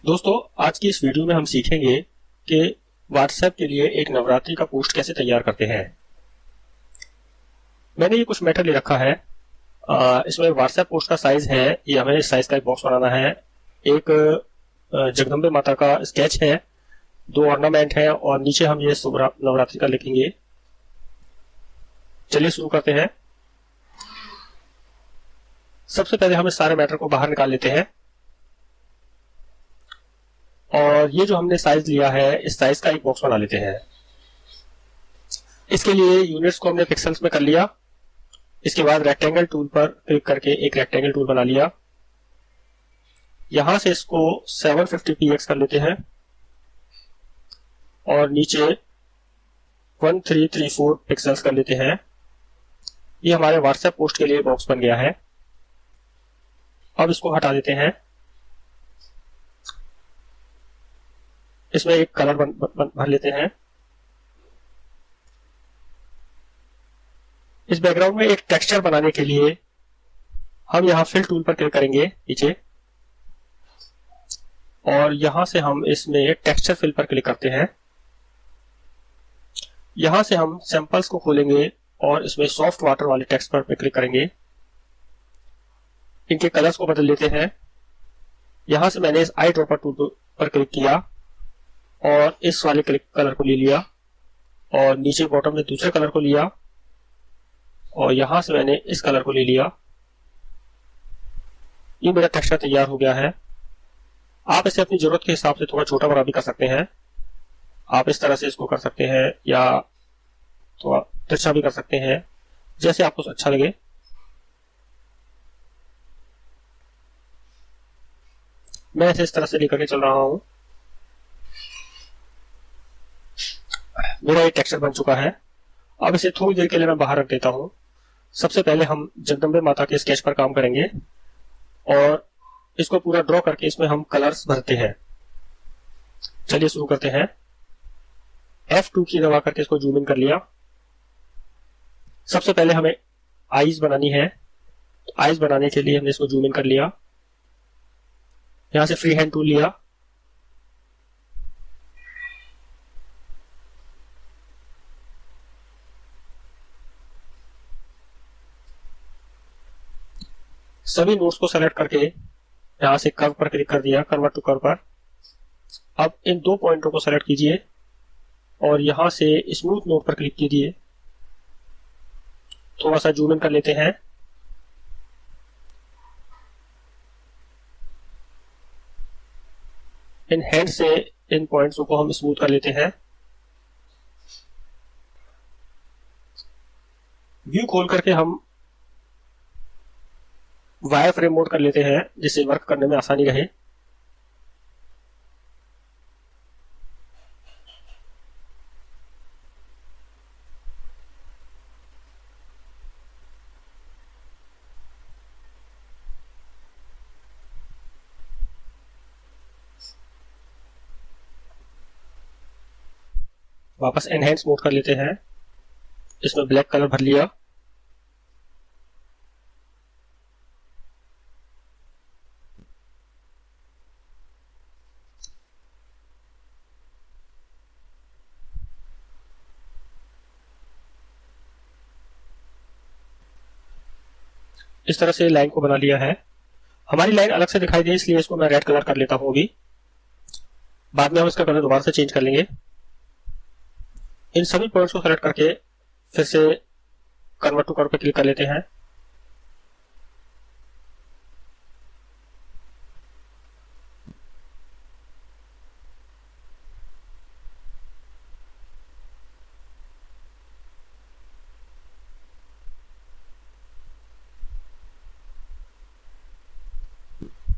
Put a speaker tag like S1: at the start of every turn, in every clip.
S1: दोस्तों, आज की इस वीडियो में हम सीखेंगे कि व्हाट्सएप के लिए एक नवरात्रि का पोस्ट कैसे तैयार करते हैं। मैंने ये कुछ मैटर ले रखा है। इसमें व्हाट्सएप पोस्ट का साइज है, ये हमें इस साइज का एक बॉक्स बनाना है। एक जगदम्बे माता का स्केच है, 2 ऑर्नामेंट है और नीचे हम ये नवरात्रि का लिखेंगे। चलिए शुरू करते हैं। सबसे पहले हम इस सारे मैटर को बाहर निकाल लेते हैं और ये जो हमने साइज लिया है, इस साइज का एक बॉक्स बना लेते हैं। इसके लिए यूनिट्स को हमने पिक्सल्स में कर लिया। इसके बाद रेक्टेंगल टूल पर क्लिक करके एक रेक्टेंगल टूल बना लिया। यहां से इसको 750px कर लेते हैं और नीचे 1334 पिक्सल्स कर लेते हैं। ये हमारे व्हाट्सएप पोस्ट के लिए बॉक्स बन गया है। अब इसको हटा देते हैं। इसमें एक कलर भर लेते हैं। इस बैकग्राउंड में एक टेक्सचर बनाने के लिए हम यहां फिल टूल पर क्लिक करेंगे नीचे और यहां से हम इसमें टेक्सचर फिल पर क्लिक करते हैं। यहां से हम सैंपल्स को खोलेंगे और इसमें सॉफ्ट वाटर वाले टेक्स्ट पर क्लिक करेंगे। इनके कलर्स को बदल लेते हैं। यहां से मैंने इस आई ड्रॉपर टूल पर क्लिक किया और इस वाले कलर को ले लिया और नीचे बॉटम में दूसरे कलर को लिया और यहां से मैंने इस कलर को ले लिया। ये मेरा टेक्सचर तैयार हो गया है। आप इसे अपनी जरूरत के हिसाब से थोड़ा छोटा बड़ा भी कर सकते हैं। आप इस तरह से इसको कर सकते हैं या थोड़ा तिरछा भी कर सकते हैं, जैसे आपको अच्छा लगे। मैं इसे इस तरह से लेकर के चल रहा हूं। मेरा ये टेक्सचर बन चुका है। अब इसे थोड़ी देर के लिए मैं बाहर रख देता हूं। सबसे पहले हम जगदम्बे माता के स्केच पर काम करेंगे और इसको पूरा ड्रॉ करके इसमें हम कलर्स भरते हैं। चलिए शुरू करते हैं। F2 की दबा करके इसको जूम इन कर लिया। सबसे पहले हमें आईज बनानी है। आईज बनाने के लिए हमने इसको जूम इन कर लिया। यहां से फ्री हैंड टूल लिया। सभी नोट्स को सेलेक्ट करके यहां से कर्व पर क्लिक कर दिया, कन्वर्ट टू कर्व पर। अब इन 2 पॉइंटों को सेलेक्ट कीजिए और यहां से स्मूथ नोट पर क्लिक कीजिए। थोड़ा सा जूम इन कर लेते हैं। इन हैंड से इन पॉइंट्स को हम स्मूथ कर लेते हैं। व्यू खोल करके हम वायर फ्रेम मोड कर लेते हैं, जिससे वर्क करने में आसानी रहे। वापस एनहेंस मोड कर लेते हैं। इसमें ब्लैक कलर भर लिया। इस तरह से लाइन को बना लिया है। हमारी लाइन अलग से दिखाई दे इसलिए इसको मैं रेड कलर कर लेता हूं अभी। बाद में हम इसका कलर दोबारा से चेंज कर लेंगे। इन सभी पॉइंट्स को सेलेक्ट करके फिर से कन्वर्ट टू कर्व पे क्लिक कर लेते हैं।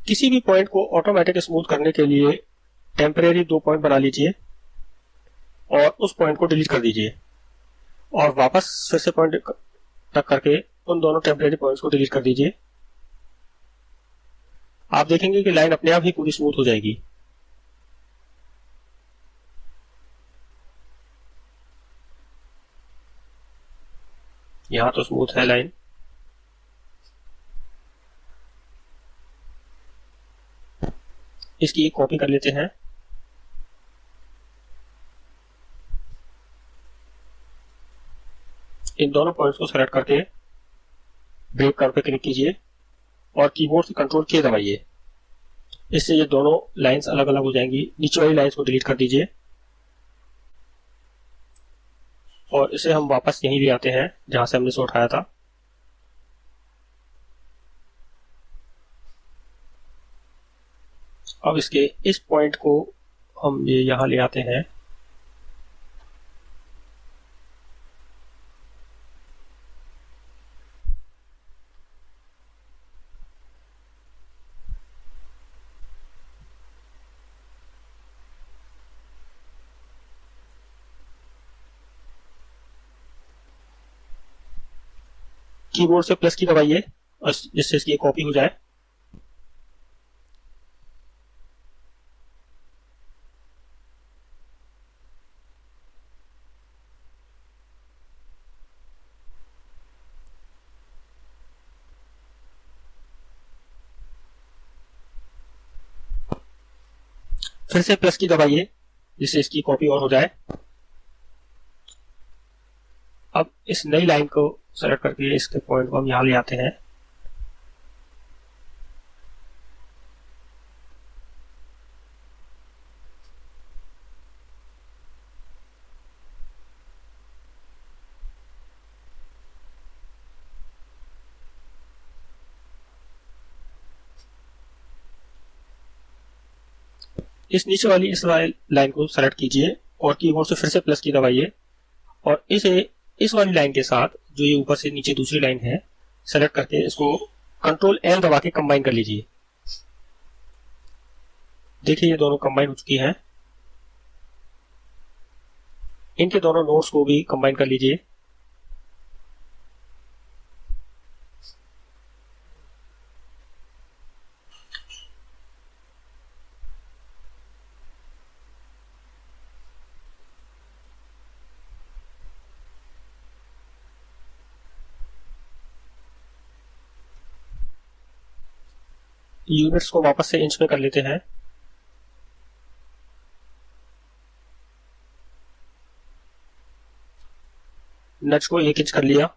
S1: किसी भी पॉइंट को ऑटोमेटिक स्मूथ करने के लिए टेम्परेरी 2 पॉइंट बना लीजिए और उस पॉइंट को डिलीट कर दीजिए और वापस फिर से पॉइंट तक करके उन दोनों टेम्परेरी पॉइंट्स को डिलीट कर दीजिए। आप देखेंगे कि लाइन अपने आप ही पूरी स्मूथ हो जाएगी। यहां तो स्मूथ है लाइन। इसकी एक कॉपी कर लेते हैं। इन दोनों पॉइंट्स को सेलेक्ट करके ब्रेक कर्व पे क्लिक कीजिए और कीबोर्ड से कंट्रोल की दबाइए। इससे ये दोनों लाइंस अलग अलग हो जाएंगी। नीचे वाली लाइंस को डिलीट कर दीजिए और इसे हम वापस यहीं ले आते हैं जहां से हमने इसे उठाया था। अब इसके इस पॉइंट को हम ये यहां ले आते हैं। कीबोर्ड से प्लस की दबाइए और जिससे इसकी कॉपी हो जाए। फिर से प्लस की दबाइए जिससे इसकी कॉपी और हो जाए। अब इस नई लाइन को सेलेक्ट करके इसके पॉइंट को हम यहां ले आते हैं। इस नीचे वाली इस लाइन को सेलेक्ट कीजिए और कीबोर्ड से फिर से प्लस की दबाइए और इसे इस वाली लाइन के साथ जो ये ऊपर से नीचे दूसरी लाइन है सेलेक्ट करके इसको कंट्रोल एल दबा के कंबाइन कर लीजिए। देखिए ये दोनों कंबाइन हो चुकी हैं। इनके दोनों नोड्स को भी कंबाइन कर लीजिए। यूनिट्स को वापस से इंच में कर लेते हैं। नच को 1 इंच कर लिया।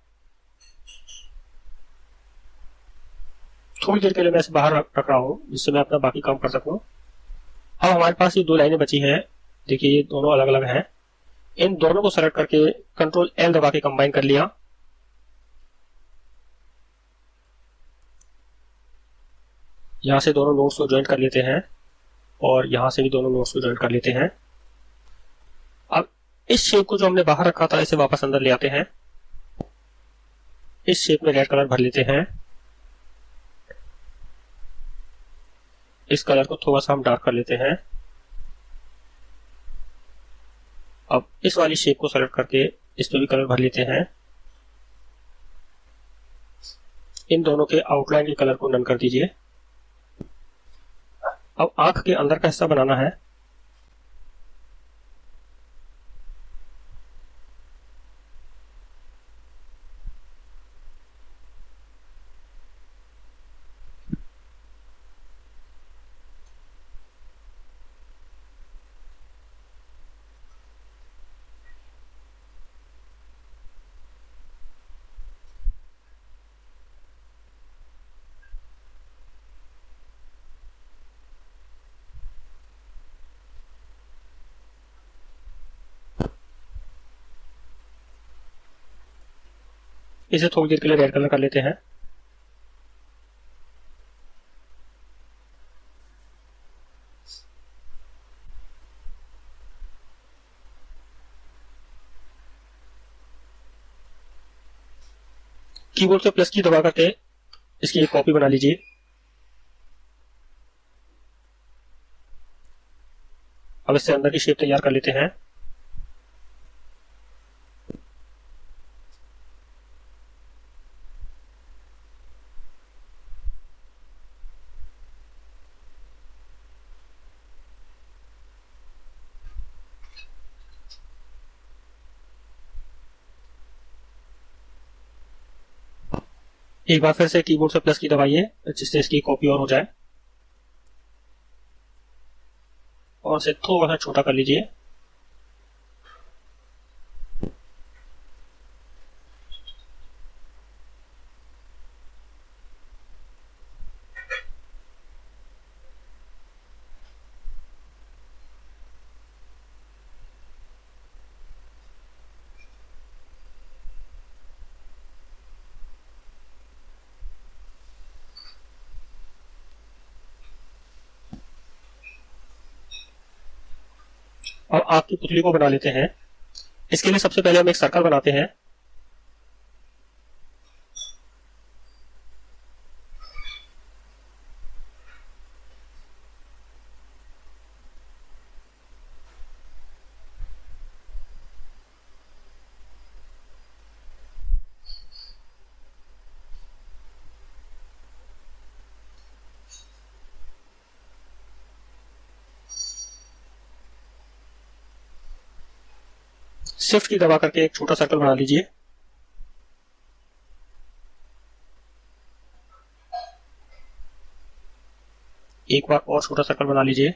S1: थोड़ी देर के लिए मैं इसे बाहर रख रहा हूं जिससे मैं अपना बाकी काम कर सकूं। अब हमारे पास ये दो लाइनें बची हैं। देखिए ये दोनों अलग अलग हैं। इन दोनों को सेलेक्ट करके कंट्रोल एल दबा के कंबाइन कर लिया। यहां से दोनों नोड्स को ज्वाइन कर लेते हैं और यहां से भी दोनों नोड्स को ज्वाइन कर लेते हैं। अब इस शेप को जो हमने बाहर रखा था इसे वापस अंदर ले आते हैं। इस शेप में रेड कलर भर लेते हैं। इस कलर को थोड़ा सा हम डार्क कर लेते हैं। अब इस वाली शेप को सेलेक्ट करके इस पे भी कलर भर लेते हैं। इन दोनों के आउटलाइन के कलर को नन कर दीजिए। अब आंख के अंदर का हिस्सा बनाना है। इसे थोड़ी देर के लिए रेड कलर कर लेते हैं। कीबोर्ड से प्लस की दबा करके इसकी एक कॉपी बना लीजिए। अब इससे अंदर की शेप तैयार कर लेते हैं। एक बार फिर से कीबोर्ड से प्लस की दबाइए जिससे इसकी कॉपी और हो जाए। और इसे थोड़ा सा छोटा कर लीजिए। अब आपकी पुतली को बना लेते हैं। इसके लिए सबसे पहले हम एक सर्कल बनाते हैं। शिफ्ट की दबा करके एक छोटा सर्कल बना लीजिए। एक बार और छोटा सर्कल बना लीजिए।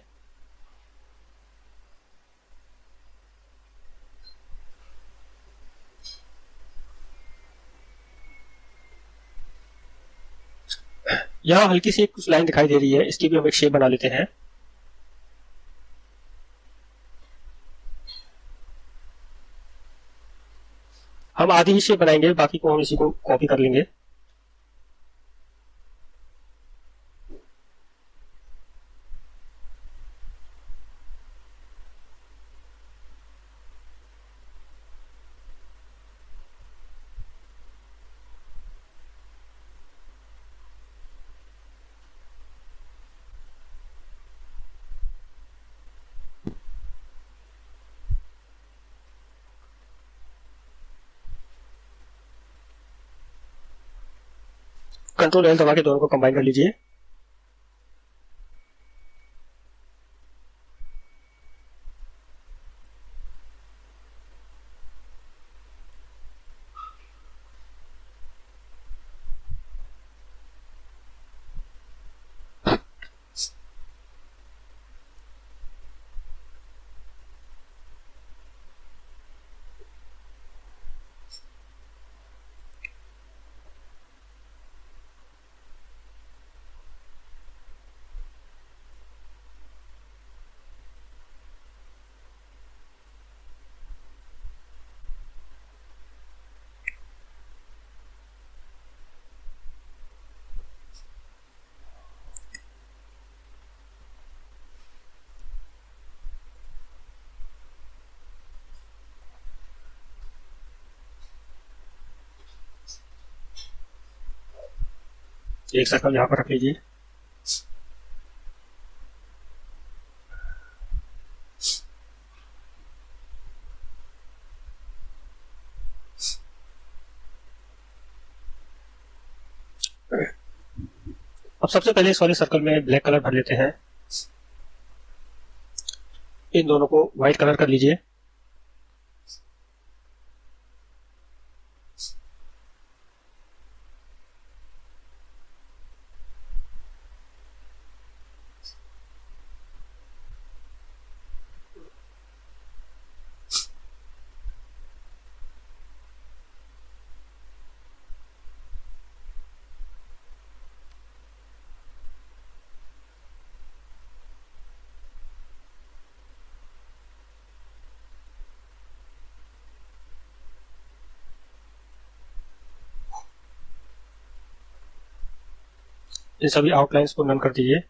S1: यहाँ हल्की सी कुछ लाइन दिखाई दे रही है, इसकी भी हम एक शेप बना लेते हैं। हम आधी ही शेप बनाएंगे, बाकी को हम इसी को कॉपी कर लेंगे। कंट्रोल एल दबा के दोनों को कंबाइन कर लीजिए। एक सर्कल यहाँ पर रख लीजिए। अब सबसे पहले इस वाले सर्कल में ब्लैक कलर भर लेते हैं। इन दोनों को व्हाइट कलर कर लीजिए। इन सभी आउटलाइंस को नन कर दीजिए।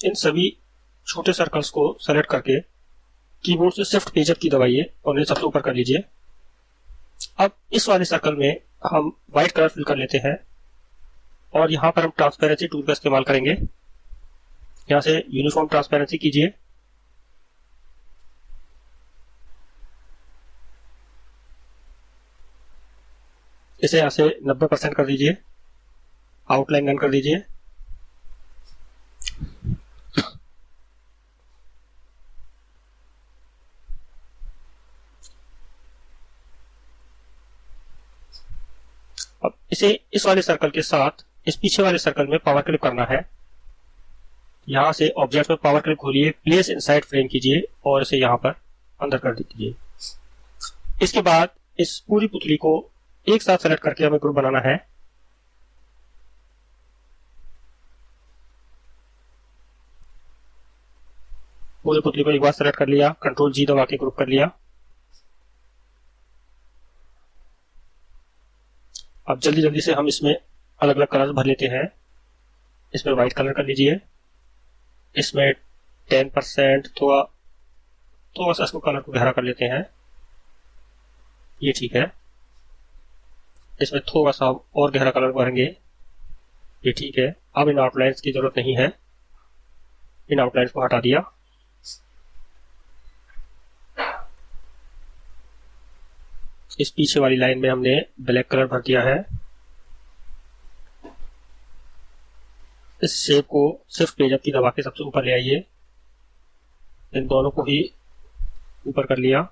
S1: इन सभी छोटे सर्कल्स को सेलेक्ट करके कीबोर्ड से शिफ्ट पेज अप की दबाइए और उन्हें सबसे ऊपर कर लीजिए। अब इस वाले सर्कल में हम व्हाइट कलर फिल कर लेते हैं और यहाँ पर हम ट्रांसपेरेंसी टूल का इस्तेमाल करेंगे। यहाँ से यूनिफॉर्म ट्रांसपेरेंसी कीजिए। इसे यहाँ से 90% कर दीजिए। आउटलाइन डन कर दीजिए। अब इसे इस वाले सर्कल के साथ इस पीछे वाले सर्कल में पावर क्लिप करना है। यहां से ऑब्जेक्ट में पावर क्लिप खोलिए, प्लेस इनसाइड फ्रेम कीजिए और इसे यहां पर अंदर कर दीजिए। इसके बाद इस पूरी पुतली को एक साथ सेलेक्ट करके हमें ग्रुप बनाना है। पूरी पुतली को एक बार सेलेक्ट कर लिया, कंट्रोल जी दबा के ग्रुप कर लिया। अब जल्दी जल्दी से हम इसमें अलग अलग कलर भर लेते हैं। इसमें व्हाइट कलर कर लीजिए। इसमें 10% थोड़ा सा इसको कलर को गहरा कर लेते हैं। ये ठीक है। इसमें थोड़ा सा और गहरा कलर भरेंगे। ये ठीक है। अब इन आउटलाइंस की जरूरत नहीं है। इन आउटलाइंस को हटा दिया। इस पीछे वाली लाइन में हमने ब्लैक कलर भर दिया है। इस शेप को शिफ्ट पेज अप की दबा के सबसे ऊपर ले आइए। इन दोनों को ही ऊपर कर लिया।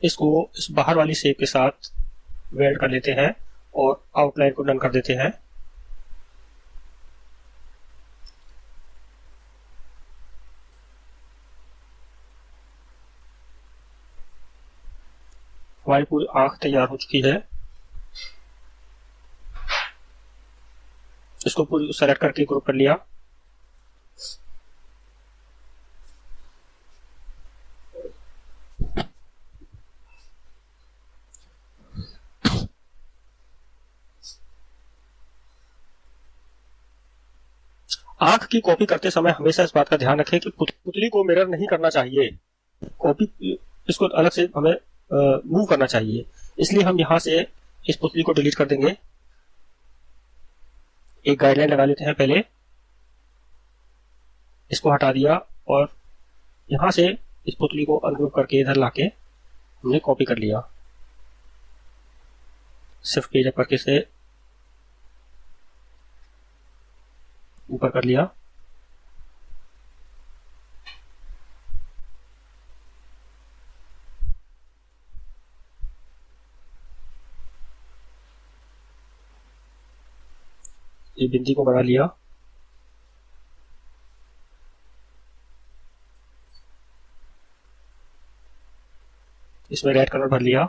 S1: इसको इस बाहर वाली शेप के साथ वेल्ड कर लेते हैं और आउटलाइन को डन कर देते हैं। हमारी पूरी आंख तैयार हो चुकी है। इसको पूरी सेलेक्ट करके ग्रुप कर लिया। आंख की कॉपी करते समय हमेशा इस बात का ध्यान रखें कि पुतली को मिरर नहीं करना चाहिए। कॉपी इसको अलग से हमें मूव करना चाहिए। इसलिए हम यहां से इस पुतली को डिलीट कर देंगे। एक गाइडलाइन लगा लेते हैं पहले। इसको हटा दिया और यहां से इस पुतली को अनग्रुप करके इधर लाके हमने कॉपी कर लिया। शिफ्ट पेज अप करके से ऊपर कर लिया। ये बिंदी को बना लिया। इसमें रेड कलर भर लिया।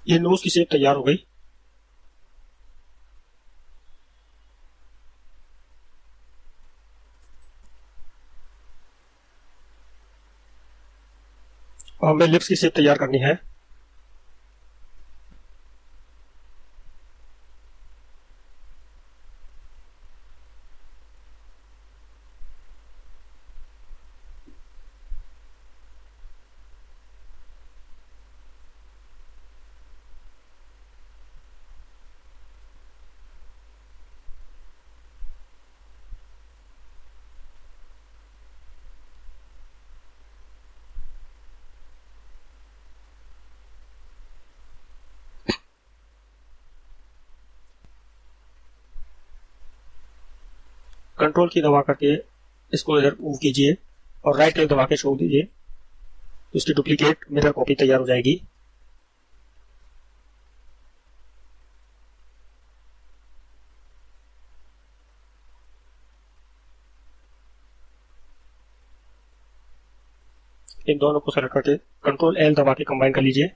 S1: ये नोज की शेप तैयार हो गई। और हमें लिप्स की शेप तैयार करनी है। कंट्रोल की दबा करके इसको इधर मूव कीजिए और राइट क्लिक दबा के छोड़ दीजिए, तो उसकी डुप्लीकेट मिरर कॉपी तैयार हो जाएगी। इन दोनों को सेलेक्ट करके कंट्रोल एल दबा के कंबाइन कर लीजिए।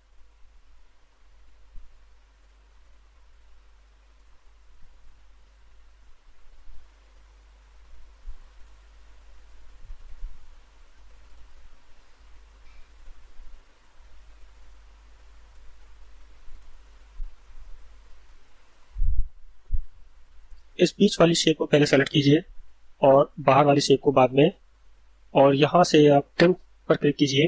S1: इस बीच वाली शेप को पहले सेलेक्ट कीजिए और बाहर वाली शेप को बाद में, और यहां से आप ट्रिम पर क्लिक कीजिए।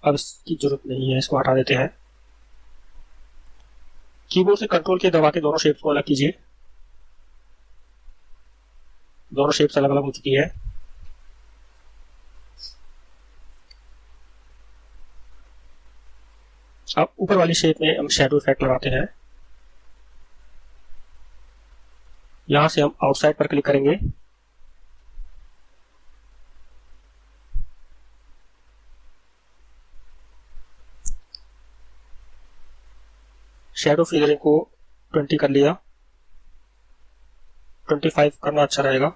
S1: अब इसकी जरूरत नहीं है, इसको हटा देते हैं। कीबोर्ड से कंट्रोल के दबा के दोनों शेप्स को अलग कीजिए। दोनों शेप्स अलग अलग हो चुकी है। अब ऊपर वाली शेप में हम शैडो इफेक्ट लगाते हैं। यहां से हम आउटसाइड पर क्लिक करेंगे। शैडो फिगरिंग को 20 कर लिया, 25 करना अच्छा रहेगा।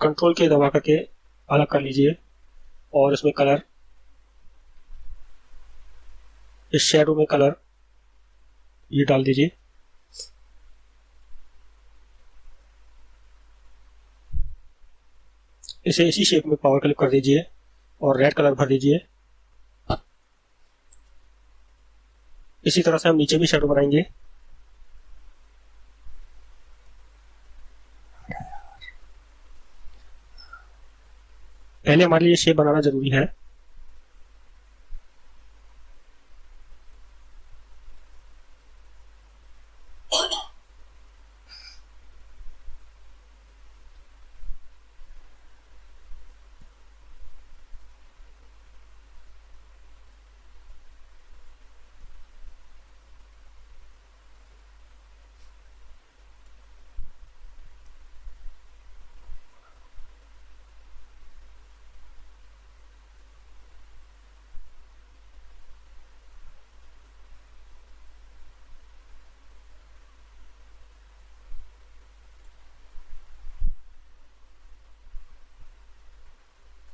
S1: कंट्रोल के दबा करके अलग कर लीजिए और इसमें कलर, इस शैडो में कलर ये डाल दीजिए। इसे इसी शेप में पावर क्लिक कर दीजिए और रेड कलर भर दीजिए। इसी तरह से हम नीचे भी शैडो बनाएंगे। पहले हमारे लिए शेप बनाना जरूरी है।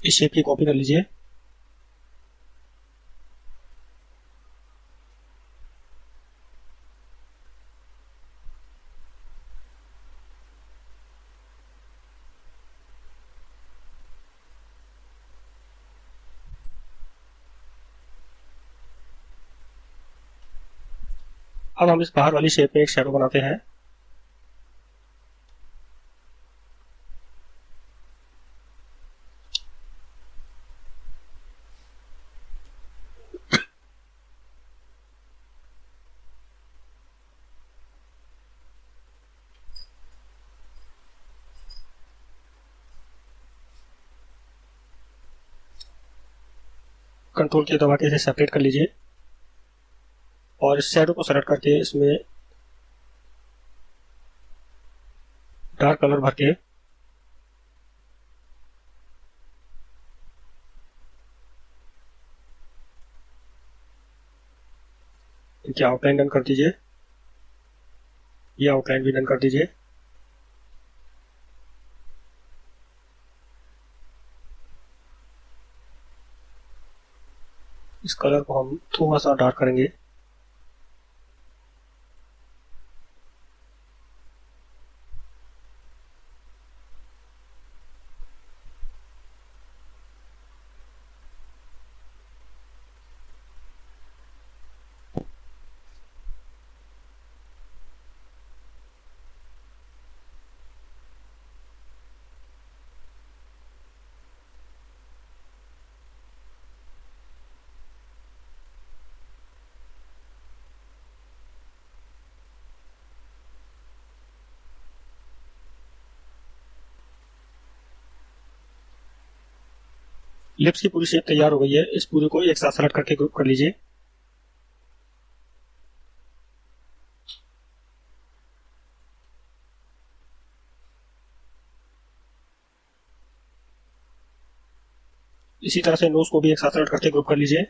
S1: इस शेप की कॉपी कर लीजिए। अब हम इस बाहर वाली शेप में एक शैडो बनाते हैं। कंट्रोल की दबा के इसे सेपरेट कर लीजिए और इस शैडो को सेलेक्ट करके इसमें डार्क कलर भर के इनकी आउटलाइन डन कर दीजिए, ये आउटलाइन भी डन कर दीजिए। इस कलर को हम थोड़ा सा डार्क करेंगे। लिप्स की पूरी शेप तैयार हो गई है। इस पूरे को एक साथ सेलेक्ट करके ग्रुप कर लीजिए। इसी तरह से नोज को भी एक साथ सेलेक्ट करके ग्रुप कर लीजिए।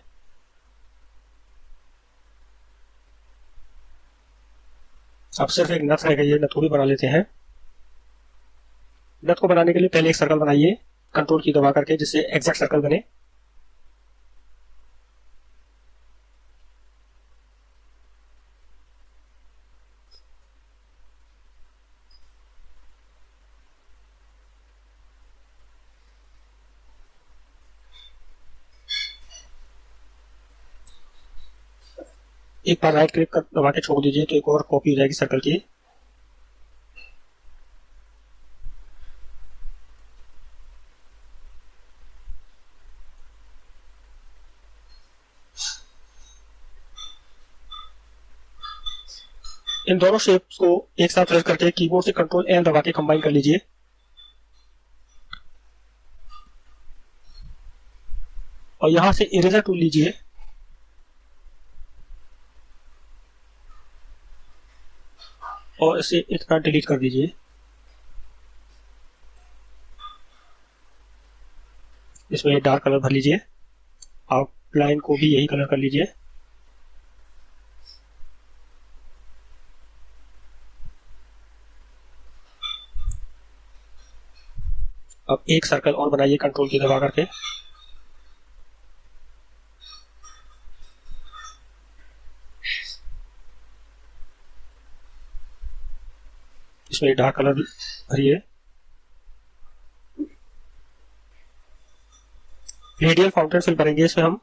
S1: अब सिर्फ एक नथ रह गई है, नथ को भी बना लेते हैं। नथ को बनाने के लिए पहले एक सर्कल बनाइए कंट्रोल की दबा करके, जिससे एग्जैक्ट सर्कल बने। एक बार राइट क्लिक कर दबा के छोड़ दीजिए तो एक और कॉपी हो जाएगी सर्कल की। इन दोनों शेप्स को एक साथ प्रेस करके कीबोर्ड से कंट्रोल एन दबा के कंबाइन कर लीजिए। और यहां से इरेजर टूल लीजिए और इसे इतना डिलीट कर दीजिए। इसमें डार्क कलर भर लीजिए, आउटलाइन को भी यही कलर कर लीजिए। अब एक सर्कल और बनाइए कंट्रोल की दबा करके। इसमें डार्क कलर भरिए। रेडियल फाउंटेन फिल करेंगे इसमें हम।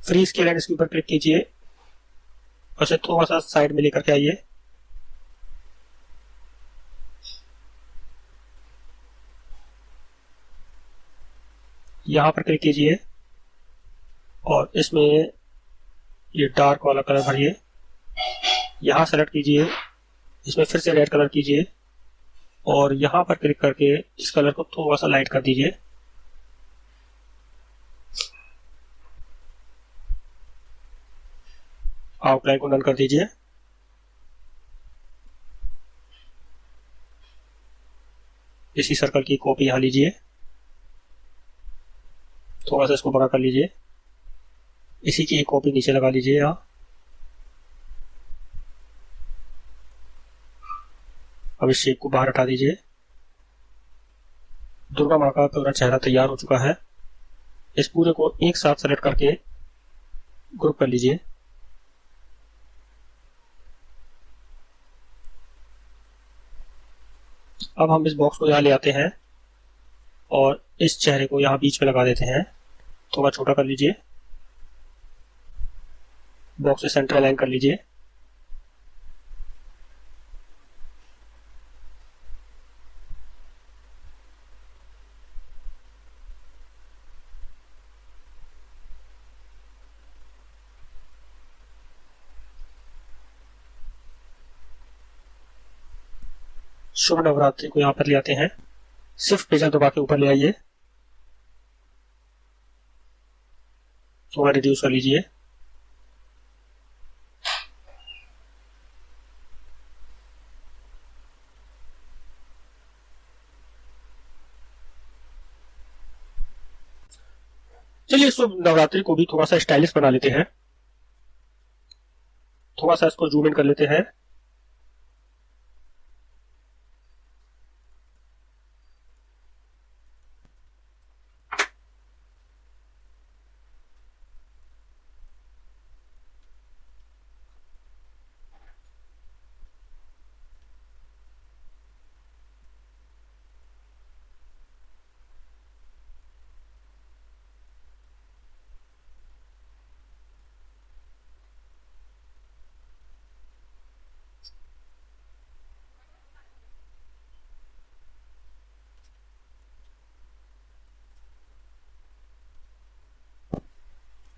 S1: फ्री स्केल एंड इसके ऊपर क्लिक कीजिए और इसे थोड़ा सा साइड में लेकर के आइए। यहां पर क्लिक कीजिए और इसमें ये डार्क वाला कलर भरिए। यहां सेलेक्ट कीजिए, इसमें फिर से रेड कलर कीजिए और यहां पर क्लिक करके इस कलर को थोड़ा सा लाइट कर दीजिए। आउटलाइन को डन कर दीजिए। इसी सर्कल की कॉपी यहां लीजिए, थोड़ा सा इसको बड़ा कर लीजिए। इसी की एक कॉपी नीचे लगा लीजिए यहाँ। अब इस शेप को बाहर हटा दीजिए। दुर्गा माँ का पूरा चेहरा तैयार हो चुका है। इस पूरे को एक साथ सेलेक्ट करके ग्रुप कर लीजिए। अब हम इस बॉक्स को यहाँ ले आते हैं और इस चेहरे को यहाँ बीच में लगा देते हैं। थोड़ा छोटा कर लीजिए, बॉक्स से सेंटर अलाइन कर लीजिए। शुभ नवरात्रि को यहाँ पर ले आते हैं। सिर्फ पेजल दबा के ऊपर ले आइए, थोड़ा रिड्यूस कर लीजिए। चलिए इस नवरात्रि को भी थोड़ा सा स्टाइलिश बना लेते हैं। थोड़ा सा इसको जूम इन कर लेते हैं।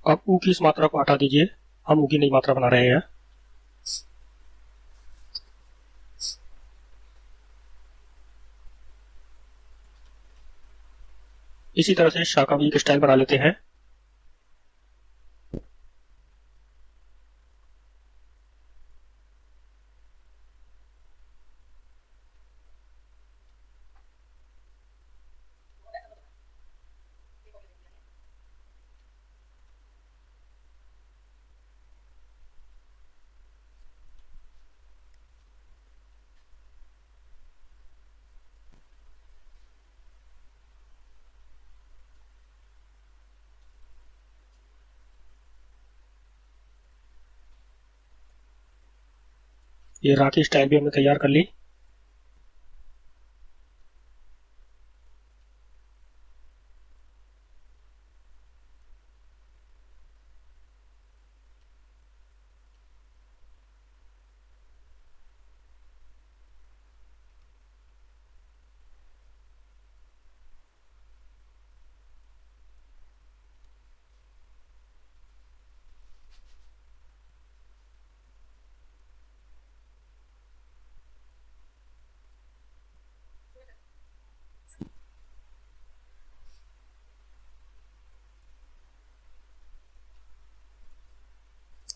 S1: अब ऊ की इस मात्रा को हटा दीजिए, हम ऊ की नई मात्रा बना रहे हैं। इसी तरह से शाह का भी एक स्टाइल बना लेते हैं। ये राखी स्टाइल भी हमने तैयार कर ली।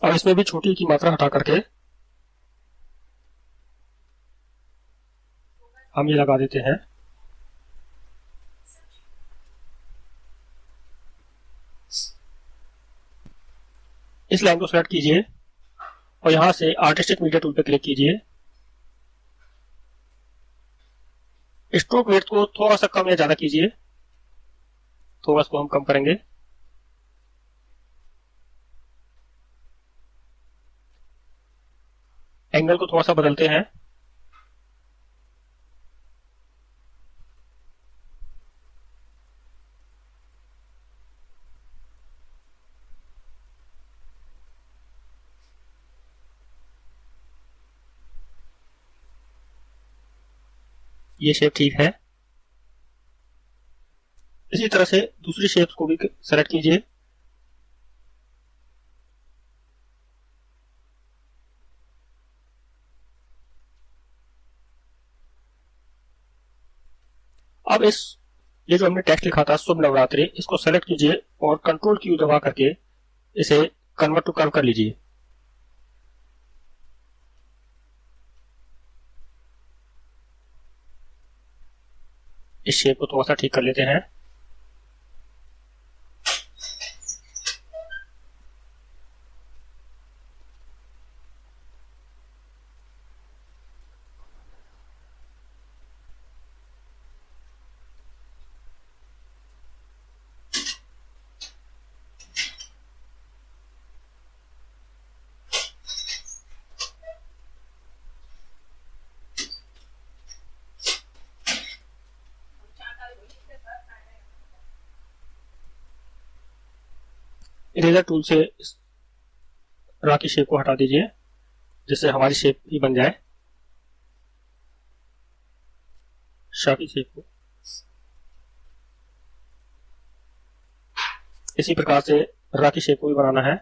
S1: अब इसमें भी छोटी की मात्रा हटा करके हम ये लगा देते हैं। इस लाइन को सेलेक्ट कीजिए और यहां से आर्टिस्टिक मीडिया टूल पर क्लिक कीजिए। स्ट्रोक विड्थ को थोड़ा सा कम या ज्यादा कीजिए। थोड़ा इसको हम कम करेंगे। एंगल को थोड़ा सा बदलते हैं। ये शेप ठीक है। इसी तरह से दूसरी शेप्स को भी सेलेक्ट कीजिए। अब ये जो हमने टेक्स्ट लिखा था शुभ नवरात्रि, इसको सेलेक्ट कीजिए और कंट्रोल की दबा करके इसे कन्वर्ट टू कर्व कर लीजिए। इस शेप को थोड़ा सा ठीक कर लेते हैं। इरेजर टूल से इस रा की शेप को हटा दीजिए जिससे हमारी शेप ही बन जाए। शाह की शेप को इसी प्रकार से रा की शेप को भी बनाना है।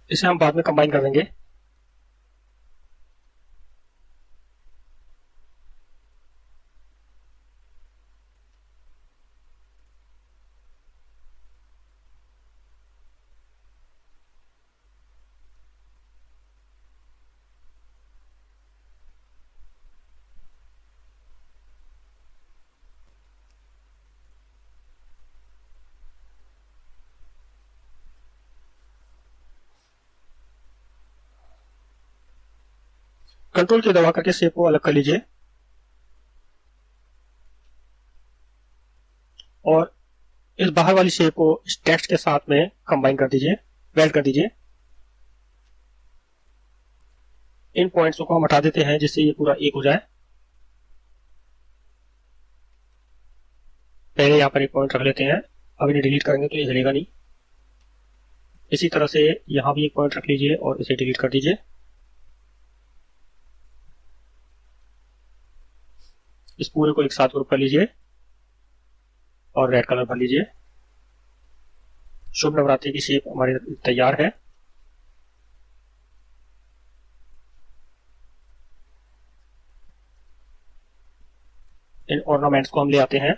S1: इसे हम बाद में कंबाइन कर देंगे। कंट्रोल की दबा करके शेप को अलग कर लीजिए और इस बाहर वाली शेप को इस टेक्स्ट के साथ में कंबाइन कर दीजिए, वेल्ड कर दीजिए। इन पॉइंट्स को हम हटा देते हैं जिससे ये पूरा एक हो जाए। पहले यहाँ पर एक पॉइंट रख लेते हैं, अब इन्हें डिलीट करेंगे तो ये हिलेगा नहीं। इसी तरह से यहाँ भी एक पॉइंट रख लीजिए और इसे डिलीट कर दीजिए। इस पूरे को एक साथ ग्रुप कर लीजिए और रेड कलर भर लीजिए। शुभ नवरात्रि की शेप हमारी तैयार है। इन ऑर्नामेंट्स को हम ले आते हैं।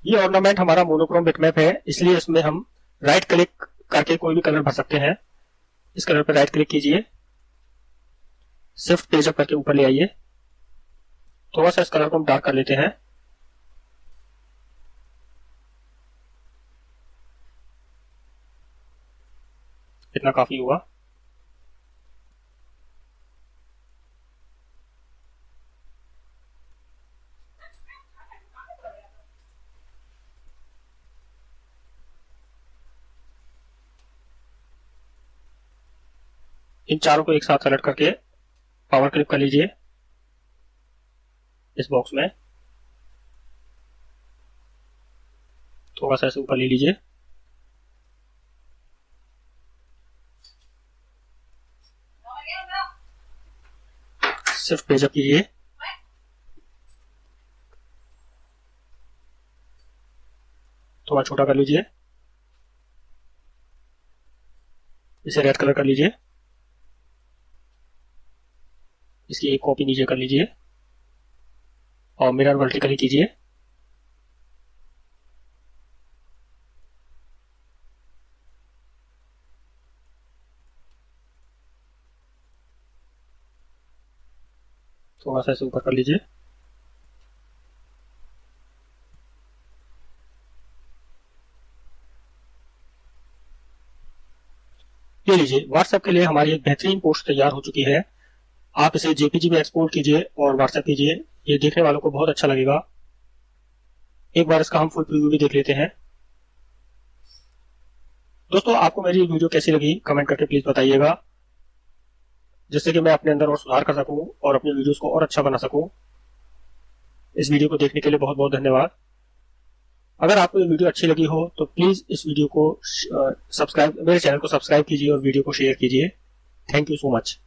S1: ये ऑर्नामेंट हमारा मोनोक्रोम बिटमैप है, इसलिए इसमें हम राइट क्लिक करके कोई भी कलर भर सकते हैं। इस कलर पर राइट क्लिक कीजिए, शिफ्ट पेज अप करके ऊपर ले आइए। थोड़ा सा इस कलर को हम डार्क कर लेते हैं। इतना काफी हुआ। इन चारों को एक साथ सेलेक्ट करके पावर क्लिक कर लीजिए इस बॉक्स में। थोड़ा सा ऐसे ऊपर ले लीजिए। शिफ्ट पेज अप कीजिए। थोड़ा छोटा कर लीजिए। इसे रेड कलर कर लीजिए। इसकी एक कॉपी नीचे कर लीजिए और मिरर वर्टिकली कीजिए। थोड़ा सा इसे ऊपर कर लीजिए। ये लीजिए, व्हाट्सएप के लिए हमारी एक बेहतरीन पोस्ट तैयार हो चुकी है। आप इसे जेपीजी में एक्सपोर्ट कीजिए और व्हाट्सएप कीजिए, ये देखने वालों को बहुत अच्छा लगेगा। एक बार इसका हम फुल प्रीव्यू भी देख लेते हैं। दोस्तों, आपको मेरी वीडियो कैसी लगी कमेंट करके प्लीज बताइएगा, जिससे कि मैं अपने अंदर और सुधार कर सकूं और अपनी वीडियोस को और अच्छा बना सकूं। इस वीडियो को देखने के लिए बहुत बहुत धन्यवाद। अगर आपको ये वीडियो अच्छी लगी हो तो प्लीज इस वीडियो को मेरे चैनल को सब्सक्राइब कीजिए और वीडियो को शेयर कीजिए। Thank you so much.